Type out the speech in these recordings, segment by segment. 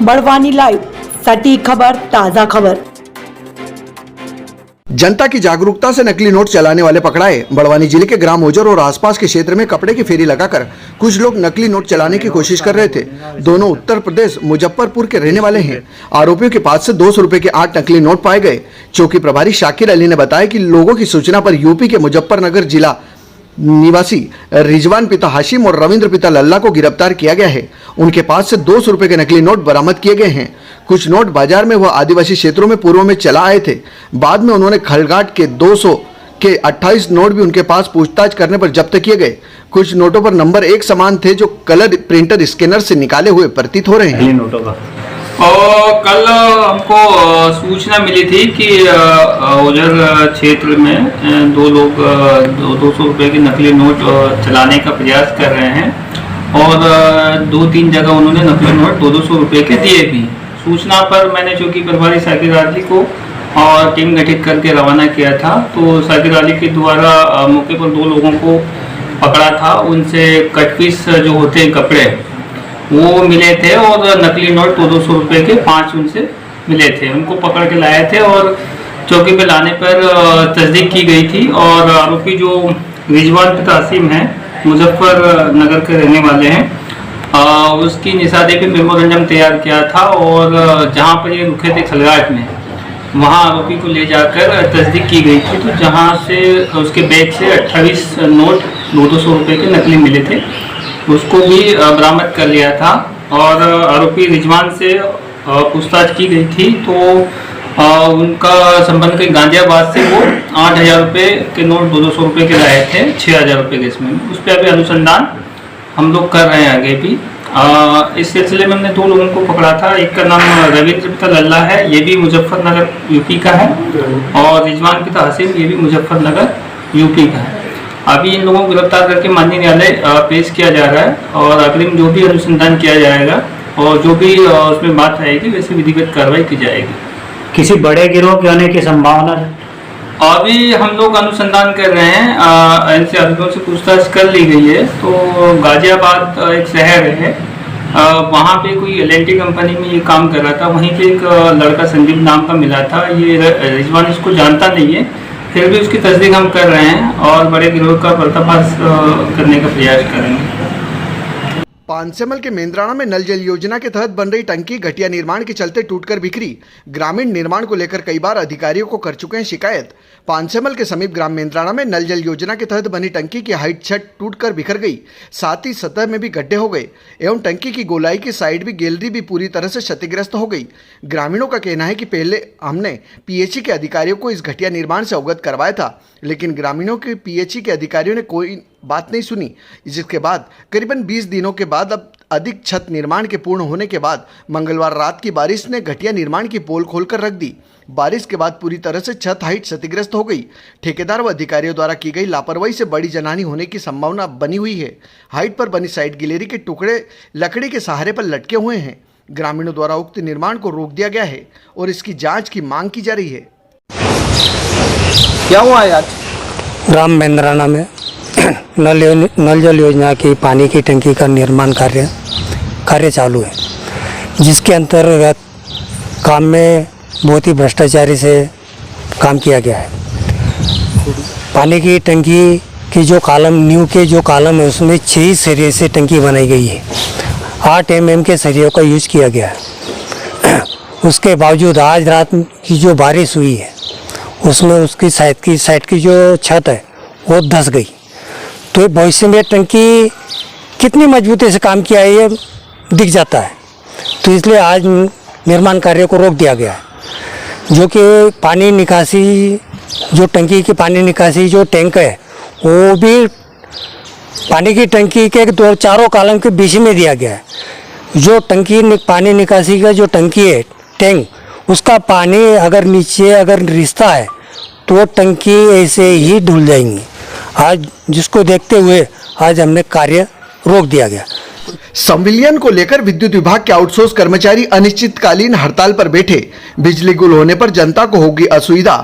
Barwani live, सटीक खबर, ताजा खबर। जनता की जागरूकता से नकली नोट चलाने वाले पकड़ाए। बड़वानी जिले के ग्राम ओजर और आसपास के क्षेत्र में कपड़े की फेरी लगाकर कुछ लोग नकली नोट चलाने की कोशिश कर रहे थे। दोनों उत्तर प्रदेश मुजफ्फरपुर के रहने वाले हैं। आरोपियों के पास से 200 रुपए के 8 नकली नोट पाए गए। चौकी प्रभारी शाकिर अली ने बताया कि लोगों की सूचना पर यूपी के मुजफ्फरनगर जिला निवासी रिजवान पिता हाशिम और रविंद्र पिता लल्ला को गिरफ्तार किया गया है। उनके पास से 200 रुपए के नकली नोट बरामद किए गए हैं। कुछ नोट बाजार में व आदिवासी क्षेत्रों में पूर्व में चला आए थे। बाद में उन्होंने खलघाट के 200 के 28 नोट भी उनके पास पूछताछ करने पर जब्त किए गए। कुछ नोटों पर नंबर एक समान थे जो कलर प्रिंटर स्कैनर से निकाले हुए प्रतीत हो रहे हैं। नोटों का और कल हमको सूचना मिली थी कि ओजर क्षेत्र में दो लोग 200 रुपये के नकली नोट चलाने का प्रयास कर रहे हैं और 2-3 जगह उन्होंने नकली नोट 200 रुपये के दिए भी। सूचना पर मैंने चौकी प्रभारी शाकिर अली को और टीम गठित करके रवाना किया था। तो शाकिर अली के द्वारा मौके पर 2 लोगों को पकड़ा था। उनसे कट पीस जो होते हैं कपड़े वो मिले थे और नकली नोट 200 रुपये के 5 उनसे मिले थे। उनको पकड़ के लाए थे और चौकी पे लाने पर तस्दीक की गई थी। और आरोपी जो रिजवान पिता हाशिम है, मुजफ्फरनगर के रहने वाले हैं, उसकी निशानी पे मेमोरेंडम तैयार किया था और जहाँ पर ये रुके थे खलघाट में, वहाँ आरोपी को ले जाकर तस्दीक की गई थी। तो जहाँ से उसके बैग से 28 नोट 200 रुपये के नकली मिले थे, उसको भी बरामद कर लिया था। और आरोपी रिजवान से पूछताछ की गई थी तो उनका संबंध कई गाजियाबाद से वो 8,000 रुपये के नोट 200 रुपये के लाए थे 6,000 रुपये के इसमें। उस पर अभी अनुसंधान हम लोग कर रहे हैं आगे भी। इस सिलसिले में हमने 2 लोगों को पकड़ा था। एक का नाम रविंद्र पिता लल्ला है, ये भी मुजफ्फरनगर यूपी का है, और रिजवान पिता हाशिम ये भी मुजफ्फरनगर यूपी का है। अभी इन लोगों को गिरफ्तार करके माननीय न्यायालय पेश किया जा रहा है और अग्रिम जो भी अनुसंधान किया जाएगा और जो भी उसमें बात आएगी वैसे विधिगत कार्रवाई की जाएगी। किसी बड़े गिरोह के होने की संभावना अभी हम लोग अनुसंधान कर रहे हैं। इनसे आरोपियों से पूछताछ कर ली गई है। तो गाजियाबाद एक शहर है, वहाँ पे कोई LNT कंपनी में ये काम कर रहा था। वहीं पे एक लड़का संदीप नाम का मिला था। ये रिजवान इसको जानता नहीं है, फिर भी उसकी तस्दीक हम कर रहे हैं और बड़े गिरोह का पर्दाफाश करने का प्रयास करेंगे। पानसेमल के मेंद्राना में नल जल योजना के तहत बन रही टंकी घटिया निर्माण के चलते टूटकर बिखरी। ग्रामीण निर्माण को लेकर कई बार अधिकारियों को कर चुके हैं शिकायत। पानसेमल के समीप ग्राम मेंद्राना में नल जल योजना के तहत बनी टंकी की हाइट छत टूटकर बिखर गई, साथ ही सतह में भी गड्ढे हो गए एवं टंकी की गोलाई की साइड भी गैलरी भी पूरी तरह से क्षतिग्रस्त हो गई। ग्रामीणों का कहना है कि पहले हमने PHE के अधिकारियों को इस घटिया निर्माण से अवगत करवाया था, लेकिन ग्रामीणों के PHE के अधिकारियों ने कोई बात नहीं सुनी। जिसके बाद करीबन 20 दिनों के बाद अब अधिक छत निर्माण के पूर्ण होने के बाद मंगलवार रात की बारिश ने घटिया निर्माण की पोल खोलकर रख दी। बारिश के बाद पूरी तरह से छत हाइट क्षतिग्रस्त हो गई। ठेकेदार व अधिकारियों द्वारा की गई लापरवाही से बड़ी जनहानि होने की संभावना बनी हुई है। हाइट पर बनी साइड गैलरी के टुकड़े लकड़ी के सहारे पर लटके हुए हैं। ग्रामीणों द्वारा उक्त निर्माण को रोक दिया गया है और इसकी जाँच की मांग की जा रही है। क्या हुआ आज ग्राम मेंद्राना में नल जल योजना की पानी की टंकी का निर्माण कार्य चालू है, जिसके अंतर्गत काम में बहुत ही भ्रष्टाचारी से काम किया गया है। पानी की टंकी की जो कॉलम न्यू के जो कॉलम है उसमें 6 सरिये से टंकी बनाई गई है। 8 mm के सरियों का यूज किया गया है। उसके बावजूद आज रात की जो बारिश हुई है उसमें उसकी साइड की जो छत है वो धंस गई। तो भविष्य में टंकी कितनी मजबूती से काम किया है ये दिख जाता है। तो इसलिए आज निर्माण कार्य को रोक दिया गया है। जो कि पानी निकासी जो टंकी की पानी निकासी जो टैंक है वो भी पानी की टंकी के 2-4 कॉलम के बीच में दिया गया है। जो टंकी पानी निकासी का जो टंकी है टैंक, उसका पानी अगर नीचे अगर रिश्ता है तो टंकी ऐसे ही धुल जाएंगी। आज जिसको देखते हुए आज हमने कार्य रोक दिया गया। संविलियन को लेकर विद्युत विभाग के आउटसोर्स कर्मचारी अनिश्चितकालीन हड़ताल पर बैठे। बिजली गुल होने पर जनता को होगी असुविधा।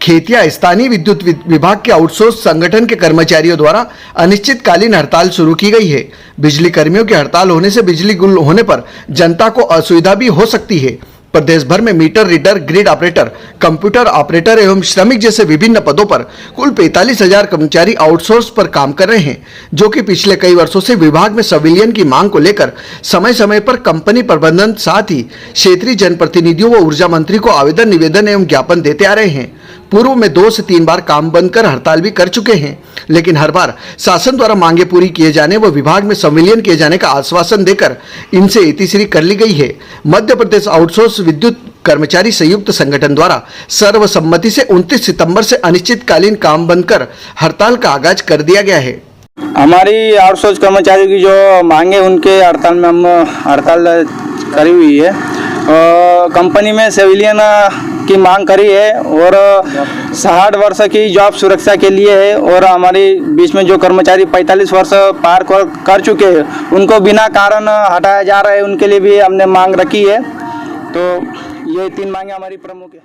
खेतिया स्थानीय विद्युत विभाग के आउटसोर्स संगठन के कर्मचारियों द्वारा अनिश्चितकालीन हड़ताल शुरू की गई है। बिजली कर्मियों की हड़ताल होने से बिजली गुल होने पर जनता को असुविधा भी हो सकती है। प्रदेश भर में meter reader, grid operator, computer operator एवं श्रमिक जैसे विभिन्न पदों पर कुल 45,000 कर्मचारी आउटसोर्स पर काम कर रहे हैं, जो कि पिछले कई वर्षों से विभाग में संविलियन की मांग को लेकर समय समय पर कंपनी प्रबंधन साथ ही क्षेत्रीय जनप्रतिनिधियों व ऊर्जा मंत्री को आवेदन, निवेदन एवं ज्ञापन देते आ रहे हैं। पूर्व में 2 से 3 बार काम बंद कर हड़ताल भी कर चुके हैं, लेकिन हर बार शासन द्वारा मांगे पूरी किए जाने व विभाग में संविलियन किए जाने का आश्वासन देकर इनसे इतिश्री कर ली गई है। मध्य प्रदेश आउटसोर्स विद्युत कर्मचारी संयुक्त संगठन द्वारा सर्वसम्मति से 29 सितंबर से अनिश्चितकालीन काम बंद कर हड़ताल का आगाज कर दिया गया है। हमारी आउटसोर्स कर्मचारियों की जो मांगे उनके हड़ताल में हम हड़ताल करी हुई है। कंपनी में सिविलियन की मांग करी है और 60 वर्ष की जॉब सुरक्षा के लिए है और हमारे बीच में जो कर्मचारी 45 वर्ष पार कर चुके हैं उनको बिना कारण हटाया जा रहा है, उनके लिए भी हमने मांग रखी है। तो ये 3 मांगे हमारी प्रमुख है।